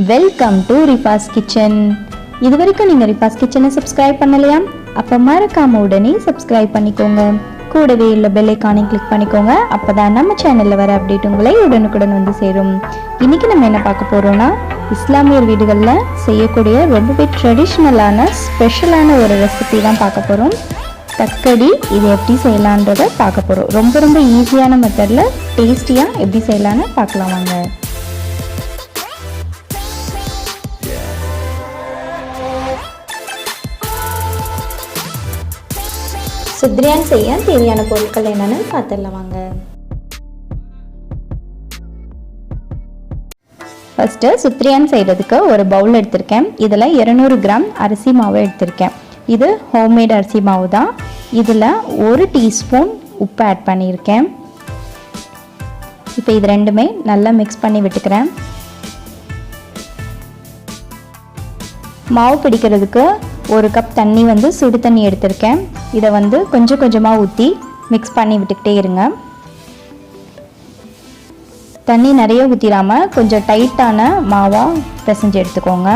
Welcome to Rifaz kitchen. இது வரைக்கும் நீங்கள் ரிஃபாஸ் கிச்சனை சப்ஸ்கிரைப் பண்ணலையா? அப்போ மறக்காம உடனே சப்ஸ்கிரைப் பண்ணிக்கோங்க. கூடவே உள்ள பெல் ஐகானை கிளிக் பண்ணிக்கோங்க. அப்போ தான் நம்ம சேனலில் வர அப்டேட் உங்களை உடனுக்குடன் வந்து சேரும். இன்றைக்கி நம்ம என்ன பார்க்க போகிறோன்னா, இஸ்லாமியர் வீடுகளில் செய்யக்கூடிய ரொம்பவே ட்ரெடிஷ்னலான ஸ்பெஷலான ஒரு ரெசிபி தான் பார்க்க போகிறோம். தக்கடி. இது எப்படி செய்யலான்றதை பார்க்க போகிறோம். ரொம்ப ஈஸியான மெத்தடில் டேஸ்டியாக எப்படி செய்யலான்னு பார்க்கலாம் வாங்க. சுத்ரியான் செய்ய தேவையான பொருட்கள் என்னென்னு பார்த்துடலாம் வாங்க. ஃபஸ்ட்டு சுத்ரியான் செய்கிறதுக்கு ஒரு பவுல் எடுத்திருக்கேன். இதில் 200 கிராம் அரிசி மாவு எடுத்திருக்கேன். இது ஹோம்மேட் அரிசி மாவு தான். இதில் 1 டீஸ்பூன் உப்பு ஆட் பண்ணியிருக்கேன். இப்போ இது ரெண்டுமே நல்லா மிக்ஸ் பண்ணி விட்டுக்கிறேன். மாவு பிடிக்கிறதுக்கு 1 கப் தண்ணி சுடு தண்ணி எடுத்திருக்கேன். இதை கொஞ்சம் கொஞ்சமாக ஊற்றி மிக்ஸ் பண்ணி விட்டுக்கிட்டே இருங்க. தண்ணி நிறைய ஊற்றிடாமல் கொஞ்சம் டைட்டான மாவாக பிசைஞ்சு எடுத்துக்கோங்க.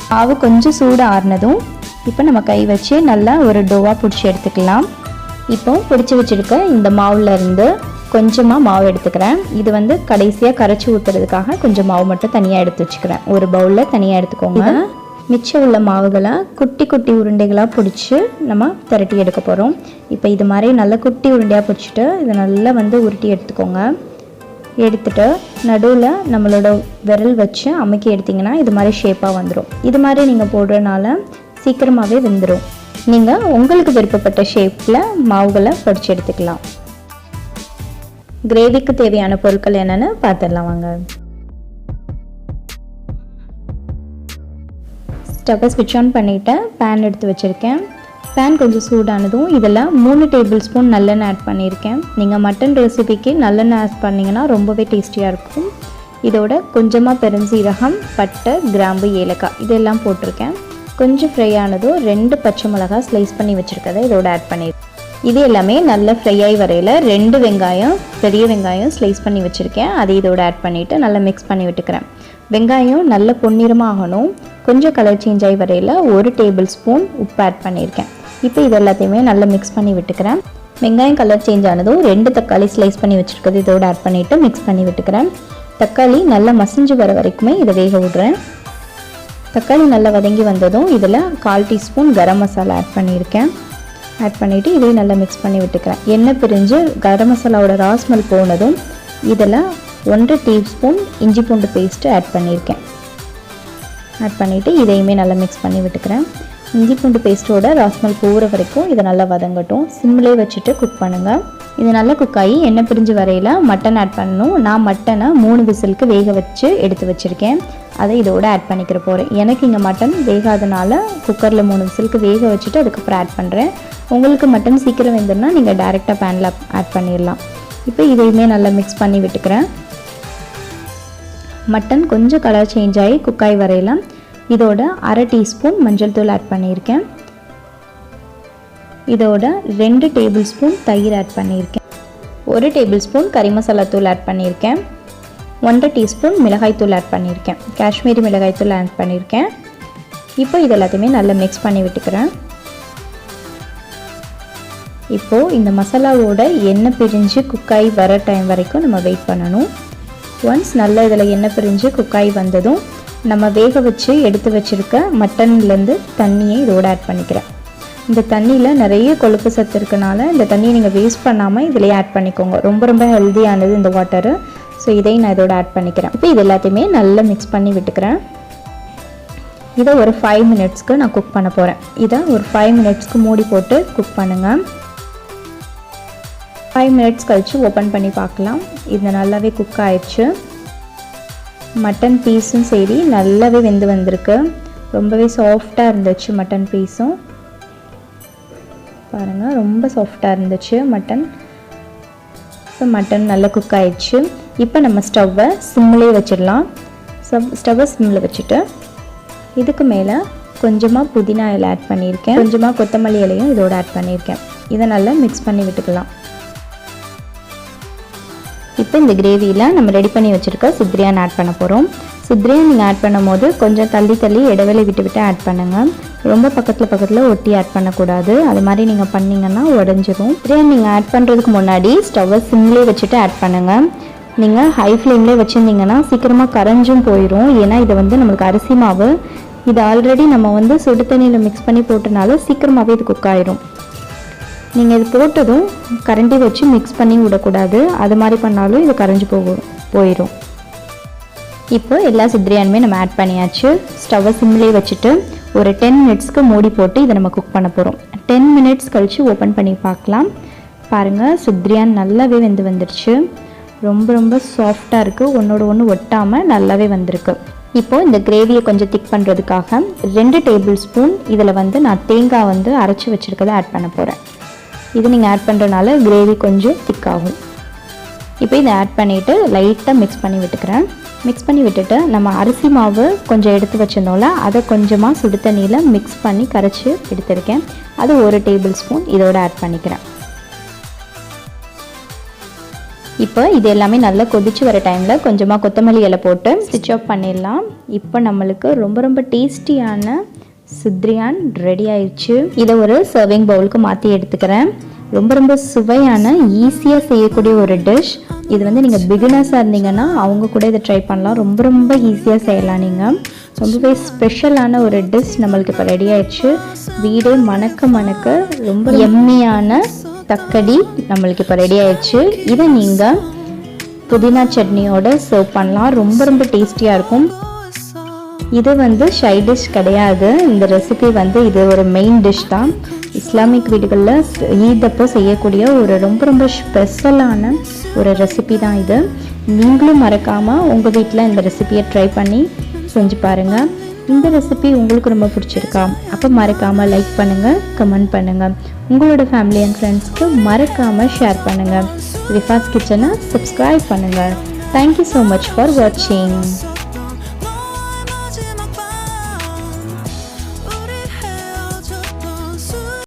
மாவு கொஞ்சம் சூடு ஆறுனதும் இப்போ நம்ம கை வச்சு நல்லா ஒரு டோவாக பிடிச்சி எடுத்துக்கலாம். இப்போ பிடிச்சி வச்சுருக்க இந்த மாவில் இருந்து கொஞ்சமாக மாவு எடுத்துக்கிறேன். இது கடைசியாக கரைச்சி ஊற்றுறதுக்காக கொஞ்சம் மாவு மட்டும் தனியாக எடுத்து வச்சுக்கிறேன். ஒரு பவுலில் தனியாக எடுத்துக்கோங்க. மிச்சம் உள்ள மாவுகளை குட்டி குட்டி உருண்டைகளாக பிடிச்சி நம்ம திரட்டி எடுக்க போகிறோம். இப்போ இது மாதிரி நல்லா குட்டி உருண்டையாக பிடிச்சிட்டு இதை நல்லா உருட்டி எடுத்துக்கோங்க. எடுத்துகிட்டு நடுவில் நம்மளோட விரல் வச்சு அமுக்கி எடுத்திங்கன்னா இது மாதிரி ஷேப்பாக வந்துடும். இது மாதிரி நீங்கள் போடுறதுனால சீக்கிரமாகவே வெந்துடும். நீங்கள் உங்களுக்கு விருப்பப்பட்ட ஷேப்பில் மாவுகளை பிடிச்சி எடுத்துக்கலாம். கிரேவிக்கு தேவையான பொருட்கள் என்னென்னு பார்த்துடலாம் வாங்க. ஸ்டவ்வை ஸ்விட்ச் ஆன் பண்ணிவிட்டு பேன் எடுத்து வச்சுருக்கேன். பேன் கொஞ்சம் சூடானதும் இதில் 3 டேபிள் ஸ்பூன் நல்லெண்ணெய் ஆட் பண்ணியிருக்கேன். நீங்கள் மட்டன் ரெசிபிக்கு நல்லெண்ணெய் ஆட் பண்ணிங்கன்னா ரொம்பவே டேஸ்டியாக இருக்கும். இதோட கொஞ்சமாக பெருஞ்சீரகம், பட்டை, கிராம்பு, ஏலக்காய் இதெல்லாம் போட்டிருக்கேன். கொஞ்சம் ஃப்ரை ஆனதும் 2 பச்சை மிளகாய் ஸ்லைஸ் பண்ணி வச்சுருக்கதை இதோட ஆட் பண்ணியிருக்கேன். இது எல்லாமே நல்லா ஃப்ரை ஆகி வரையில் 2 வெங்காயம், பெரிய வெங்காயம் ஸ்லைஸ் பண்ணி வச்சுருக்கேன். அதை இதோட ஆட் பண்ணிவிட்டு நல்லா மிக்ஸ் பண்ணி விட்டுக்கிறேன். வெங்காயம் நல்ல பொன்னிறமாக ஆகணும். கொஞ்சம் கலர் சேஞ்ச் ஆகி வரையில் 1 டேபிள் ஸ்பூன் உப்பு ஆட் பண்ணியிருக்கேன். இப்போ இது எல்லாத்தையுமே நல்லா மிக்ஸ் பண்ணி விட்டுக்கிறேன். வெங்காயம் கலர் சேஞ்ச் ஆனதும் 2 தக்காளி ஸ்லைஸ் பண்ணி வச்சுருக்கிறது இதோட ஆட் பண்ணிவிட்டு மிக்ஸ் பண்ணி விட்டுக்கிறேன். தக்காளி நல்லா மசிஞ்சு வர வரைக்குமே இதை வேக விடுறேன். தக்காளி நல்லா வதங்கி வந்ததும் இதில் 1/4 டீஸ்பூன் கரம் மசாலா ஆட் பண்ணியிருக்கேன். ஆட் பண்ணிவிட்டு இதையும் நல்லா மிக்ஸ் பண்ணி விட்டுக்கிறேன். எண்ணெய் பிரிஞ்சு கரம் மசாலாவோட ராஸ்மெல் போனதும் இதில் 1 டீஸ்பூன் இஞ்சி பூண்டு பேஸ்ட்டு ஆட் பண்ணியிருக்கேன். ஆட் பண்ணிவிட்டு இதையுமே நல்லா மிக்ஸ் பண்ணி விட்டுக்கிறேன். இஞ்சி பூண்டு பேஸ்ட்டோட ராஸ்மெல் போகிற வரைக்கும் இதை நல்லா வதங்கட்டும். சிம்மிலே வச்சுட்டு குக் பண்ணுங்கள். இது நல்லா குக் ஆகி எண்ணெய் பிரிஞ்சு வரையில் மட்டன் ஆட் பண்ணணும். நான் மட்டனை 3 விசிலுக்கு வேக வச்சு எடுத்து வச்சுருக்கேன். அதை இதோட ஆட் பண்ணிக்கிற போகிறேன். எனக்கு இங்கே மட்டன் வேகாதனால குக்கரில் 3 விசிலுக்கு வேக வச்சுட்டு அதுக்கப்புறம் ஆட் பண்ணுறேன். உங்களுக்கு மட்டன் சீக்கிரம் வெந்துன்னா நீங்கள் டைரெக்டாக பேனில் ஆட் பண்ணிடலாம். இப்போ இதையுமே நல்லா மிக்ஸ் பண்ணி விட்டுக்கிறேன். மட்டன் கொஞ்சம் கலர் சேஞ்ச் ஆகி குக்காய் வரையில் இதோட 1/2 டீஸ்பூன் மஞ்சள் தூள் ஆட் பண்ணியிருக்கேன். இதோட 2 டேபிள் ஸ்பூன் தயிர் ஆட் பண்ணியிருக்கேன். 1 டேபிள் ஸ்பூன் கறி மசாலா தூள் ஆட் பண்ணியிருக்கேன். 1/2 டீஸ்பூன் மிளகாய் தூள் ஆட் பண்ணியிருக்கேன். காஷ்மீரி மிளகாய் தூள் ஆட் பண்ணியிருக்கேன். இப்போ இது எல்லாத்தையுமே நல்லா மிக்ஸ் பண்ணி விட்டுக்கிறேன். இப்போது இந்த மசாலாவோட எண்ணெய் பிரிஞ்சு குக்காய் வர டைம் வரைக்கும் நம்ம வெயிட் பண்ணணும். ஒன்ஸ் நல்லா இதில் எண்ணெய் பிரிஞ்சு குக்காய் வந்ததும் நம்ம வேக வச்சு எடுத்து வச்சுருக்க மட்டன்லேருந்து தண்ணியை இதோடு ஆட் பண்ணிக்கிறேன். இந்த தண்ணியில் நிறைய கொழுப்பு சத்து இருக்கனால இந்த தண்ணியை நீங்கள் வேஸ்ட் பண்ணாமல் இதிலே ஆட் பண்ணிக்கோங்க. ரொம்ப ஹெல்த்தியானது இந்த வாட்டரு. ஸோ இதையும் நான் இதோட ஆட் பண்ணிக்கிறேன். இப்போ இது எல்லாத்தையுமே நல்லா மிக்ஸ் பண்ணி விட்டுக்கிறேன். இதை ஒரு 5 மினிட்ஸ்க்கு நான் குக் பண்ண போகிறேன். இதை ஒரு 5 மினிட்ஸ்க்கு மூடி போட்டு குக் பண்ணுங்கள். 5 மினிட்ஸ் கழித்து ஓப்பன் பண்ணி பார்க்கலாம். இது நல்லாவே குக் ஆயிடுச்சு. மட்டன் பீஸும் சரி நல்லாவே வெந்து வந்திருக்கு. ரொம்பவே சாஃப்டாக இருந்துச்சு மட்டன் பீஸும். பாருங்கள், ரொம்ப சாஃப்டாக இருந்துச்சு மட்டன். ஸோ மட்டன் நல்லா குக் ஆயிடுச்சு. இப்போ நம்ம ஸ்டவ்வை சிம்மிலே வச்சிடலாம். ஸ்டவ்வை சிம்மில் வச்சுட்டு இதுக்கு மேலே கொஞ்சமாக புதினா இலை ஆட் பண்ணியிருக்கேன். கொஞ்சமாக கொத்தமல்லி இலையும் இதோட ஆட் பண்ணியிருக்கேன். இதை நல்லா மிக்ஸ் பண்ணி விட்டுக்கலாம். இப்போ இந்த கிரேவியில் நம்ம ரெடி பண்ணி வச்சுருக்க சுத்ரியான் ஆட் பண்ண போகிறோம். சுத்ரியான் நீங்கள் ஆட் பண்ணும்போது கொஞ்சம் தள்ளி இடைவெளி விட்டு ஆட் பண்ணுங்கள். ரொம்ப பக்கத்தில் ஒட்டி ஆட் பண்ணக்கூடாது. அது மாதிரி நீங்கள் பண்ணிங்கன்னா உடஞ்சிரும். சுத்ரியான் நீங்கள் ஆட் பண்ணுறதுக்கு முன்னாடி ஸ்டவ்வை சிம்லேயே வச்சுட்டு ஆட் பண்ணுங்கள். நீங்கள் ஹை ஃப்ளேம்லேயே வச்சுருந்தீங்கன்னா சீக்கிரமாக கரைஞ்சும் போயிடும். ஏன்னா இது வந்து நம்மளுக்கு அரிசி மாவு, இது ஆல்ரெடி நம்ம சுடு தண்ணியில் மிக்ஸ் பண்ணி போட்டனால சீக்கிரமாகவே இது குக் ஆயிரும். நீங்கள் இது போட்டதும் கரண்டி வச்சு மிக்ஸ் பண்ணி விடக்கூடாது. அது மாதிரி பண்ணாலும் இது கரைஞ்சி போயிடும். இப்போ எல்லா சுத்ரியானுமே நம்ம ஆட் பண்ணியாச்சு. ஸ்டவ்வை சிம்லேயே வச்சுட்டு ஒரு 10 மினிட்ஸ்க்கு மூடி போட்டு இதை நம்ம குக் பண்ண போகிறோம். 10 மினிட்ஸ் கழித்து ஓப்பன் பண்ணி பார்க்கலாம். பாருங்கள், சுத்ரியான் நல்லாவே வந்துருச்சு. ரொம்ப சாஃப்டாக இருக்குது. ஒன்றோட ஒன்று ஒட்டாமல் நல்லாவே வந்திருக்கு. இப்போது இந்த கிரேவியை கொஞ்சம் திக் பண்ணுறதுக்காக 2 டேபிள் ஸ்பூன் இதில் நான் தேங்காய் அரைச்சி வச்சுருக்கதை ஆட் பண்ண போகிறேன். இது நீங்கள் ஆட் பண்ணுறதுனால கிரேவி கொஞ்சம் திக்காகும். இப்போ இதை ஆட் பண்ணிவிட்டு லைட்டாக மிக்ஸ் பண்ணி விட்டுக்கிறேன். மிக்ஸ் பண்ணி விட்டுட்டு நம்ம அரிசி மாவு கொஞ்சம் எடுத்து வச்சிருந்தோம்ல, அதை கொஞ்சமாக சுடு தண்ணியில் மிக்ஸ் பண்ணி கரைச்சி எடுத்துருக்கேன். அது 1 டேபிள் ஸ்பூன் இதோட ஆட் பண்ணிக்கிறேன். இப்போ இது எல்லாமே நல்லா கொதிச்சு வர டைமில் கொஞ்சமாக கொத்தமல்லி இலை போட்டு ஸ்டிச் ஆஃப் பண்ணிடலாம். இப்போ நம்மளுக்கு ரொம்ப டேஸ்டியான சுத்ரியான் ரெடி ஆயிடுச்சு. இதை ஒரு சர்விங் பவுலுக்கு மாற்றி எடுத்துக்கிறேன். ரொம்ப சுவையான ஈஸியாக செய்யக்கூடிய ஒரு டிஷ். இது நீங்கள் பிகினர்ஸாக இருந்தீங்கன்னா அவங்க கூட இதை ட்ரை பண்ணலாம். ரொம்ப ஈஸியாக செய்யலாம். நீங்கள் ரொம்பவே ஸ்பெஷலான ஒரு டிஷ் நம்மளுக்கு இப்போ ரெடி ஆயிடுச்சு. வீடே மணக்க ரொம்ப எம்மியான தக்கடி நம்மளுக்கு இப்போ ரெடி ஆயிடுச்சு. இதை நீங்கள் புதினா சட்னியோட சர்வ் பண்ணலாம். ரொம்ப டேஸ்டியாக இருக்கும். இது ஷை டிஷ் கிடையாது. இந்த ரெசிபி இது ஒரு மெயின் டிஷ் தான். இஸ்லாமிக் வீடுகளில் ஈதப்போ செய்யக்கூடிய ஒரு ரொம்ப ஸ்பெஷலான ஒரு ரெசிபி தான் இது. நீங்களும் மறக்காமல் உங்கள் வீட்டில் இந்த ரெசிபியை ட்ரை பண்ணி செஞ்சு பாருங்கள். இந்த ரெசிபி உங்களுக்கு ரொம்ப பிடிச்சிருக்கா? அப்போ மறக்காமல் லைக் பண்ணுங்கள், கமெண்ட் பண்ணுங்கள். உங்களோட ஃபேமிலி அண்ட் ஃப்ரெண்ட்ஸ்க்கு மறக்காமல் ஷேர் பண்ணுங்கள். ரிஃபாஸ் கிச்சனை சப்ஸ்கிரைப் பண்ணுங்கள். தேங்க்யூ ஸோ மச் ஃபார் வாட்சிங்.